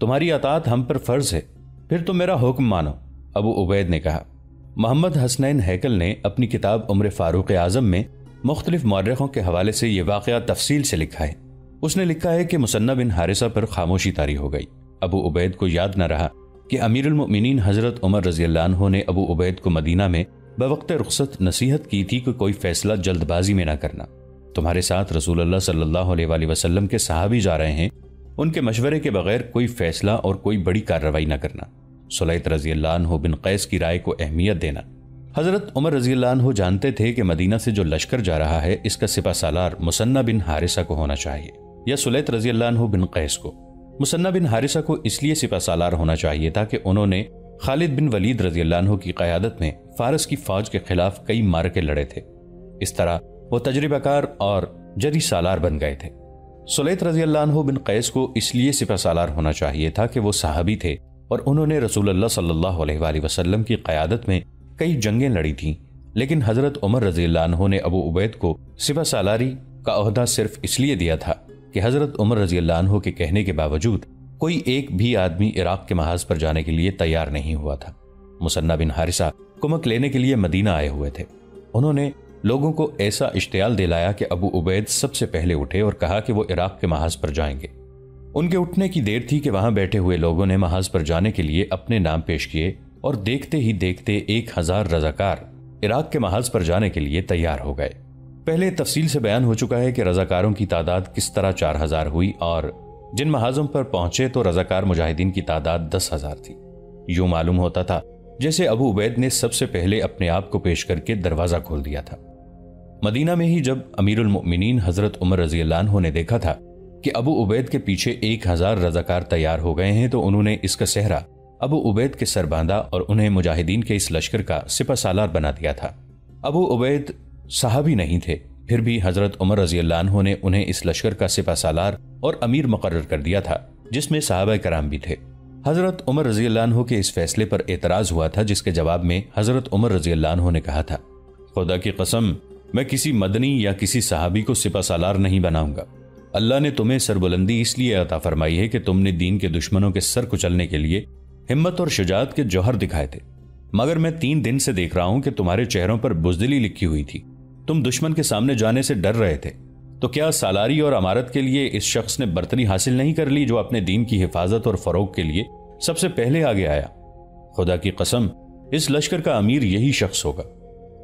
تمہاری اطاعت ہم پر فرض ہے، پھر تم میرا حکم مانو، ابو عبید نے کہا۔ محمد حسنین ہیکل نے اپنی کتاب عمر فاروق اعظم میں مختلف مورخوں کے حوالے سے یہ واقعہ تفصیل سے لکھا ہے۔ اس نے لکھا ہے کہ مثنی بن حارثہ پر خاموشی طاری ہو گئی۔ ابو عبید کو یاد نہ رہا کہ امیر المؤمنین حضرت عمر رضی اللہ عنہ نے ابو عبید کو مدینہ میں بوقت رخصت نصیحت کی تھی کہ کوئی فیصلہ جلد بازی میں نہ کرنا۔ تمہارے ساتھ رسول اللہ صلی اللہ علیہ وآلہ وسلم کے صحابی جا رہے ہیں، ان کے مشورے کے بغیر کوئی فیصلہ اور کوئی بڑی کارروائی نہ کرنا۔ سلیط رضی اللہ عنہ بن قیس کی رائے کو اہمیت دینا۔ حضرت عمر رضی اللہ عنہ جانتے تھے کہ مدینہ سے جو لشکر جا رہا ہے اس کا سپہ سالار مثنی بن حارثہ کو ہونا چاہیے یا سلیط رضی اللہ عنہ بن قیس کو۔ مثنی بن حارثہ کو اس لیے سپہ سالار ہونا چاہیے تھا کہ انہوں نے خالد بن ولید رضی اللہ عنہ کی قیادت میں فارس کی فوج کے خلاف کئی معرکے لڑے تھے، اس طرح وہ تجربہ کار اور جری سالار بن گئے تھے۔ سلیط رضی اللہ عنہ بن قیس کو اس لیے سپہ سالار ہونا چاہیے تھا کہ وہ صحابی تھے اور انہوں نے رسول اللہ صلی اللہ علیہ وآلہ وسلم کی قیادت میں کئی جنگیں لڑی تھیں، لیکن حضرت عمر رضی اللہ عنہ نے ابو عبید کو سپہ سالاری کا عہدہ صرف اس لیے دیا تھا کہ حضرت عمر رضی اللہ عنہ کے کہنے کے باوجود کوئی ایک بھی آدمی عراق کے محاذ پر جانے کے لیے تیار نہیں ہوا تھا۔ مثنی بن حارثہ کمک لینے کے لیے مدینہ آئے ہوئے تھے۔ انہوں نے لوگوں کو ایسا اشتعال دلایا کہ ابو عبید سب سے پہلے اٹھے اور کہا کہ وہ عراق کے محاذ پر جائیں گے۔ ان کے اٹھنے کی دیر تھی کہ وہاں بیٹھے ہوئے لوگوں نے محاذ پر جانے کے لیے اپنے نام پیش کیے اور دیکھتے ہی دیکھتے 1000 رضاکار عراق کے محاذ پر جانے کے لیے تیار ہو گئے۔ پہلے تفصیل سے بیان ہو چکا ہے کہ رضاکاروں کی تعداد کس طرح 4000 ہوئی اور جن محاذوں پر پہنچے تو رضاکار مجاہدین کی تعداد 10,000 تھی۔ یوں معلوم ہوتا تھا جیسے ابو عبید نے سب سے پہلے اپنے آپ کو پیش کر کے دروازہ کھول دیا تھا۔ مدینہ میں ہی جب امیر المؤمنین حضرت عمر رضی اللہ عنہ نے دیکھا تھا کہ ابو عبید کے پیچھے 1000 رضاکار تیار ہو گئے ہیں تو انہوں نے اس کا سہرا ابو عبید کے سر باندھا اور انہیں مجاہدین کے اس لشکر کا سپہ سالار بنا دیا تھا۔ ابو عبید صحابی نہیں تھے، پھر بھی حضرت عمر رضی اللہ عنہ نے انہیں اس لشکر کا سپہ سالار اور امیر مقرر کر دیا تھا، جس میں صحابہ کرام بھی تھے۔ حضرت عمر رضی اللہ عنہ کے اس فیصلے پر اعتراض ہوا تھا، جس کے جواب میں حضرت عمر رضی اللہ عنہ نے کہا تھا، خدا کی قسم میں کسی مدنی یا کسی صحابی کو سپہ سالار نہیں بناؤں گا۔ اللہ نے تمہیں سربلندی اس لیے عطا فرمائی ہے کہ تم نے دین کے دشمنوں کے سر کچلنے کے لیے ہمت اور شجاعت کے جوہر دکھائے تھے، مگر میں 3 دن سے دیکھ رہا ہوں کہ تمہارے چہروں پر بزدلی لکھی ہوئی تھی، تم دشمن کے سامنے جانے سے ڈر رہے تھے۔ تو کیا سالاری اور امارت کے لیے اس شخص نے برتری حاصل نہیں کر لی جو اپنے دین کی حفاظت اور فروغ کے لیے سب سے پہلے آگے آیا؟ خدا کی قسم اس لشکر کا امیر یہی شخص ہوگا۔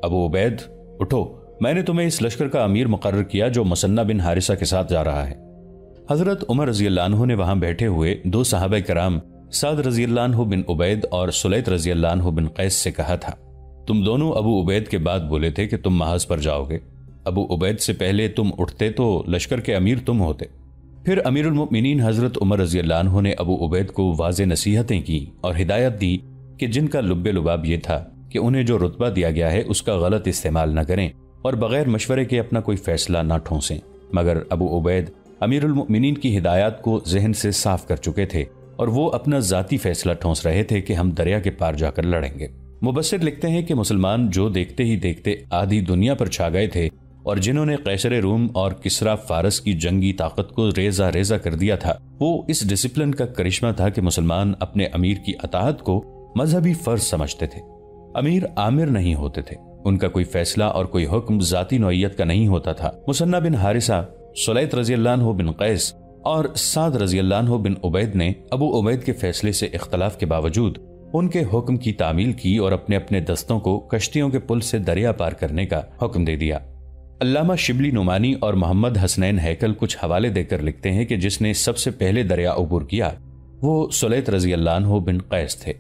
ابو عبید اٹھو، میں نے تمہیں اس لشکر کا امیر مقرر کیا جو مثنی بن حارثہ کے ساتھ جا رہا ہے۔ حضرت عمر رضی اللہ عنہ نے وہاں بیٹھے ہوئے 2 صحابہ کرام سعد رضی اللہ عنہ بن عبید اور سلیط رضی اللہ عنہ بن قیس سے کہا تھا، تم دونوں ابو عبید کے بعد بولے تھے کہ تم محاذ پر جاؤ گے، ابو عبید سے پہلے تم اٹھتے تو لشکر کے امیر تم ہوتے۔ پھر امیر المؤمنین حضرت عمر رضی اللہ عنہ نے ابو عبید کو واضح نصیحتیں کی اور ہدایت دی کہ جن کا لب لباب یہ تھا کہ انہیں جو رتبہ دیا گیا ہے اس کا غلط استعمال نہ کریں اور بغیر مشورے کے اپنا کوئی فیصلہ نہ ٹھونسیں، مگر ابو عبید امیر المؤمنین کی ہدایات کو ذہن سے صاف کر چکے تھے اور وہ اپنا ذاتی فیصلہ ٹھونس رہے تھے کہ ہم دریا کے پار جا کر لڑیں گے۔ مبصر لکھتے ہیں کہ مسلمان جو دیکھتے ہی دیکھتے آدھی دنیا پر چھا گئے تھے اور جنہوں نے قیصر روم اور کسرا فارس کی جنگی طاقت کو ریزہ ریزہ کر دیا تھا، وہ اس ڈسپلن کا کرشمہ تھا کہ مسلمان اپنے امیر کی اطاعت کو مذہبی فرض سمجھتے تھے۔ امیر آمر نہیں ہوتے تھے، ان کا کوئی فیصلہ اور کوئی حکم ذاتی نوعیت کا نہیں ہوتا تھا۔ مثنی بن حارثہ، سلیط رضی اللہ عنہ بن قیس اور سعد رضی اللہ عنہ بن عبید نے ابو عبید کے فیصلے سے اختلاف کے باوجود ان کے حکم کی تعمیل کی اور اپنے اپنے دستوں کو کشتیوں کے پل سے دریا پار کرنے کا حکم دے دیا۔ علامہ شبلی نعمانی اور محمد حسنین ہیکل کچھ حوالے دے کر لکھتے ہیں کہ جس نے سب سے پہلے دریا عبور کیا وہ سلیط رضی اللہ عنہ بن قیس تھے۔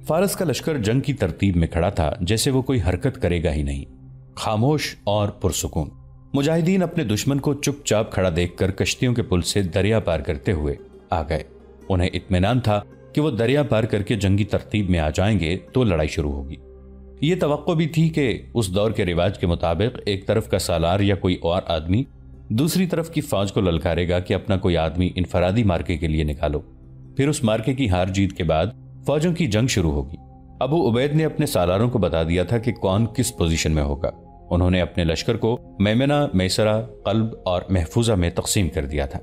فارس کا لشکر جنگ کی ترتیب میں کھڑا تھا جیسے وہ کوئی حرکت کرے گا ہی نہیں، خاموش اور پرسکون۔ مجاہدین اپنے دشمن کو چپ چاپ کھڑا دیکھ کر کشتیوں کے پل سے دریا پار کرتے ہوئے آ گئے۔ انہیں اطمینان تھا کہ وہ دریا پار کر کے جنگی ترتیب میں آ جائیں گے تو لڑائی شروع ہوگی۔ یہ توقع بھی تھی کہ اس دور کے رواج کے مطابق ایک طرف کا سالار یا کوئی اور آدمی دوسری طرف کی فوج کو للکارے گا کہ اپنا کوئی آدمی انفرادی مارکے کے لیے نکالو، پھر اس مارکے کی ہار جیت کے بعد فوجوں کی جنگ شروع ہوگی۔ ابو عبید نے اپنے سالاروں کو بتا دیا تھا کہ کون کس پوزیشن میں ہوگا۔ انہوں نے اپنے لشکر کو میمنہ، میسرہ، قلب اور محفوظہ میں تقسیم کر دیا تھا۔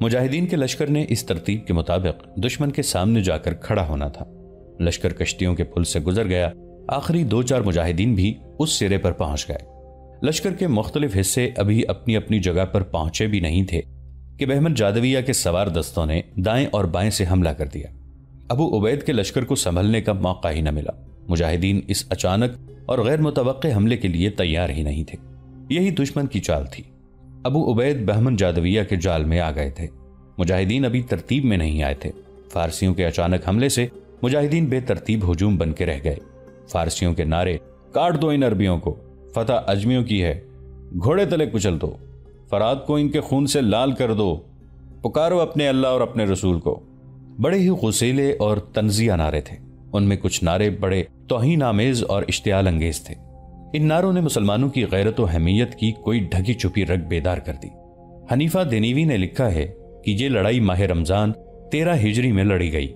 مجاہدین کے لشکر نے اس ترتیب کے مطابق دشمن کے سامنے جا کر کھڑا ہونا تھا۔ لشکر کشتیوں کے پل سے گزر گیا، آخری 2-4 مجاہدین بھی اس سرے پر پہنچ گئے۔ لشکر کے مختلف حصے ابھی اپنی اپنی جگہ پر پہنچے بھی نہیں تھے کہ بہمن جادویہ کے سوار دستوں نے دائیں اور بائیں سے حملہ کر دیا۔ ابو عبید کے لشکر کو سنبھلنے کا موقع ہی نہ ملا۔ مجاہدین اس اچانک اور غیر متوقع حملے کے لیے تیار ہی نہیں تھے۔ یہی دشمن کی چال تھی۔ ابو عبید بہمن جادویہ کے جال میں آ گئے تھے۔ مجاہدین ابھی ترتیب میں نہیں آئے تھے۔ فارسیوں کے اچانک حملے سے مجاہدین بے ترتیب ہجوم بن کے رہ گئے۔ فارسیوں کے نعرے، کاٹ دو ان عربیوں کو، فتح اجمیوں کی ہے، گھوڑے تلے کچل دو، فرات کو ان کے خون سے لال کر دو، پکارو اپنے اللہ اور اپنے رسول کو، بڑے ہی غسیلے اور تنزیہ نعرے تھے۔ ان میں کچھ نعرے بڑے توہین آمیز اور اشتعال انگیز تھے۔ ان نعروں نے مسلمانوں کی غیرت و حمیت کی کوئی ڈھکی چھپی رگ بیدار کر دی۔ حنیفہ دینیوی نے لکھا ہے کہ یہ لڑائی ماہ رمضان 13 ہجری میں لڑی گئی۔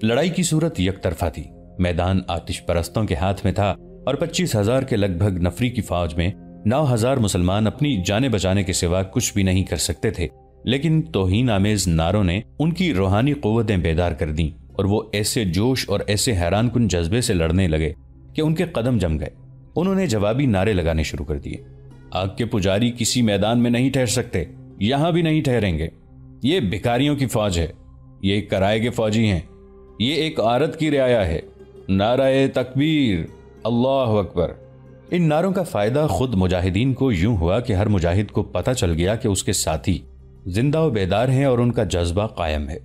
لڑائی کی صورت یک طرفہ تھی۔ میدان آتش پرستوں کے ہاتھ میں تھا اور 25,000 کے لگ بھگ نفری کی فوج میں 9,000 مسلمان اپنی جانیں بچانے کے سوا کچھ بھی نہیں کر سکتے تھے، لیکن توہین آمیز نعروں نے ان کی روحانی قوتیں بیدار کر دیں اور وہ ایسے جوش اور ایسے حیران کن جذبے سے لڑنے لگے کہ ان کے قدم جم گئے۔ انہوں نے جوابی نعرے لگانے شروع کر دیے۔ آگ کے پجاری کسی میدان میں نہیں ٹھہر سکتے، یہاں بھی نہیں ٹھہریں گے۔ یہ بھکاریوں کی فوج ہے، یہ کرائے کے فوجی ہیں، یہ ایک عورت کی رعایا ہے۔ نعرہ تکبیر، اللہ اکبر۔ ان نعروں کا فائدہ خود مجاہدین کو یوں ہوا کہ ہر مجاہد کو پتہ چل گیا کہ اس کے ساتھی زندہ و بیدار ہیں اور ان کا جذبہ قائم ہے۔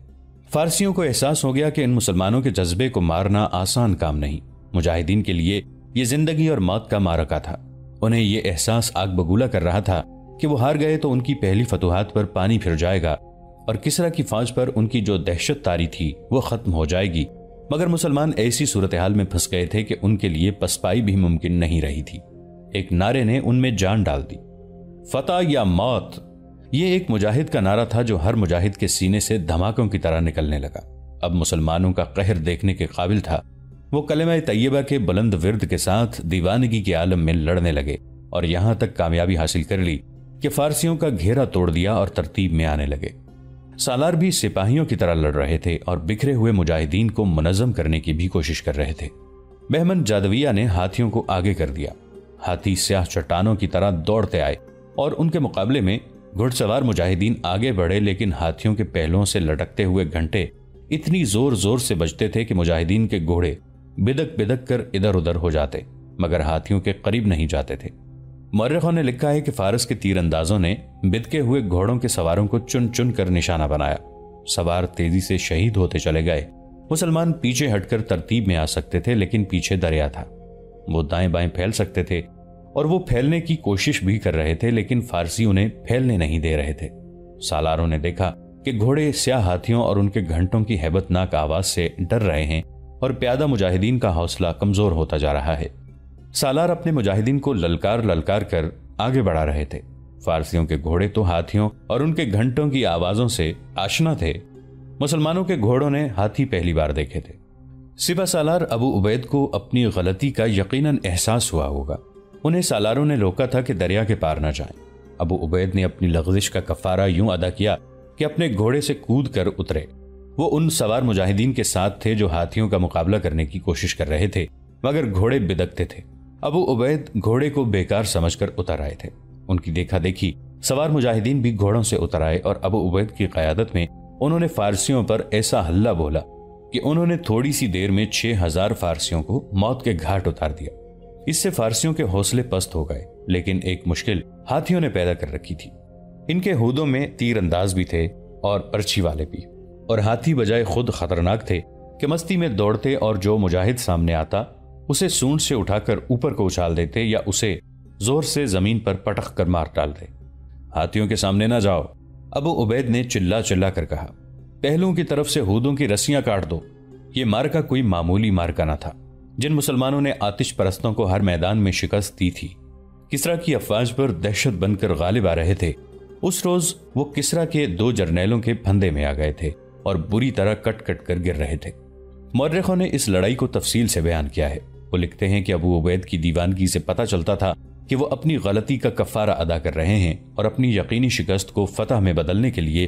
فارسیوں کو احساس ہو گیا کہ ان مسلمانوں کے جذبے کو مارنا آسان کام نہیں۔ مجاہدین کے لیے یہ زندگی اور موت کا معرکہ تھا۔ انہیں یہ احساس آگ بگولا کر رہا تھا کہ وہ ہار گئے تو ان کی پہلی فتوحات پر پانی پھر جائے گا اور کسریٰ کی فوج پر ان کی جو دہشت طاری تھی وہ ختم ہو جائے گی، مگر مسلمان ایسی صورتحال میں پھنس گئے تھے کہ ان کے لیے پسپائی بھی ممکن نہیں رہی تھی۔ ایک نعرے نے ان میں جان ڈال دی، فتح یا موت۔ یہ ایک مجاہد کا نعرہ تھا جو ہر مجاہد کے سینے سے دھماکوں کی طرح نکلنے لگا۔ اب مسلمانوں کا قہر دیکھنے کے قابل تھا۔ وہ کلمہ طیبہ کے بلند ورد کے ساتھ دیوانگی کے عالم میں لڑنے لگے اور یہاں تک کامیابی حاصل کر لی کہ فارسیوں کا گھیرا توڑ دیا اور ترتیب میں آنے لگے۔ سالار بھی سپاہیوں کی طرح لڑ رہے تھے اور بکھرے ہوئے مجاہدین کو منظم کرنے کی بھی کوشش کر رہے تھے۔ بہمن جادویہ نے ہاتھیوں کو آگے کر دیا۔ ہاتھی سیاہ چٹانوں کی طرح دوڑتے آئے اور ان کے مقابلے میں گھڑ سوار مجاہدین آگے بڑھے، لیکن ہاتھیوں کے پہلوؤں سے لٹکتے ہوئے گھنٹے اتنی زور زور سے بجتے تھے کہ مجاہدین کے گھوڑے بدک بدک کر ادھر ادھر ہو جاتے، مگر ہاتھیوں کے قریب نہیں جاتے تھے۔ مورخوں نے لکھا ہے کہ فارس کے تیر اندازوں نے بدکے ہوئے گھوڑوں کے سواروں کو چن چن کر نشانہ بنایا۔ سوار تیزی سے شہید ہوتے چلے گئے۔ مسلمان پیچھے ہٹ کر ترتیب میں آ سکتے تھے، لیکن پیچھے دریا تھا۔ وہ دائیں بائیں پھیل سکتے تھے اور وہ پھیلنے کی کوشش بھی کر رہے تھے، لیکن فارسی انہیں پھیلنے نہیں دے رہے تھے۔ سالاروں نے دیکھا کہ گھوڑے سیاہ ہاتھیوں اور ان کے گھنٹوں کی ہیبت ناک آواز سے ڈر رہے ہیں اور پیادہ مجاہدین کا حوصلہ کمزور ہوتا جا رہا ہے۔ سالار اپنے مجاہدین کو للکار للکار کر آگے بڑھا رہے تھے۔ فارسیوں کے گھوڑے تو ہاتھیوں اور ان کے گھنٹوں کی آوازوں سے آشنا تھے، مسلمانوں کے گھوڑوں نے ہاتھی پہلی بار دیکھے تھے۔ سپہ سالار ابو عبید کو اپنی غلطی کا یقیناً احساس ہوا ہوگا۔ انہیں سالاروں نے روکا تھا کہ دریا کے پار نہ جائیں۔ ابو عبید نے اپنی لغزش کا کفارہ یوں ادا کیا کہ اپنے گھوڑے سے کود کر اترے۔ وہ ان سوار مجاہدین کے ساتھ تھے جو ہاتھیوں کا مقابلہ کرنے کی کوشش کر رہے تھے، مگر گھوڑے بدکتے تھے۔ ابو عبید گھوڑے کو بیکار سمجھ کر اتر آئے تھے۔ ان کی دیکھا دیکھی سوار مجاہدین بھی گھوڑوں سے اتر آئے اور ابو عبید کی قیادت میں انہوں نے فارسیوں پر ایسا حلہ بولا کہ انہوں نے تھوڑی سی دیر میں 6,000 فارسیوں کو موت کے گھاٹ اتار دیا۔ اس سے فارسیوں کے حوصلے پست ہو گئے، لیکن ایک مشکل ہاتھیوں نے پیدا کر رکھی تھی۔ ان کے ہودوں میں تیر انداز بھی تھے اور پرچھی والے بھی، اور ہاتھی بجائے خود خطرناک تھے کہ مستی میں دوڑتے اور جو مجاہد سامنے آتا اسے سونڈ سے اٹھا کر اوپر کو اچھال دیتے یا اسے زور سے زمین پر پٹخ کر مار ڈالتے۔ ہاتھیوں کے سامنے نہ جاؤ، ابو عبید نے چلا چلا کر کہا۔ پہلوؤں کی طرف سے ہودوں کی رسیاں کاٹ دو۔ یہ مارکا کوئی معمولی مارکا نہ تھا۔ جن مسلمانوں نے آتش پرستوں کو ہر میدان میں شکست دی تھی، کسریٰ کی افواج پر دہشت بن کر غالب آ رہے تھے، اس روز وہ کسریٰ کے 2 جرنیلوں کے پھندے میں آ گئے تھے اور بری طرح کٹ کٹ کر گر رہے تھے۔ مورخوں نے اس لڑائی کو تفصیل سے بیان کیا ہے۔ وہ لکھتے ہیں کہ ابو عبید کی دیوانگی سے پتہ چلتا تھا کہ وہ اپنی غلطی کا کفارہ ادا کر رہے ہیں اور اپنی یقینی شکست کو فتح میں بدلنے کے لیے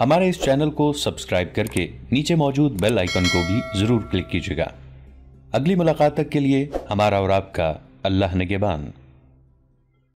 ہمارے اس چینل کو سبسکرائب کر کے نیچے موجود بیل آئیکن کو بھی ضرور کلک کیجیے گا۔ اگلی ملاقات تک کے لیے ہمارا اور آپ کا اللہ نگہبان۔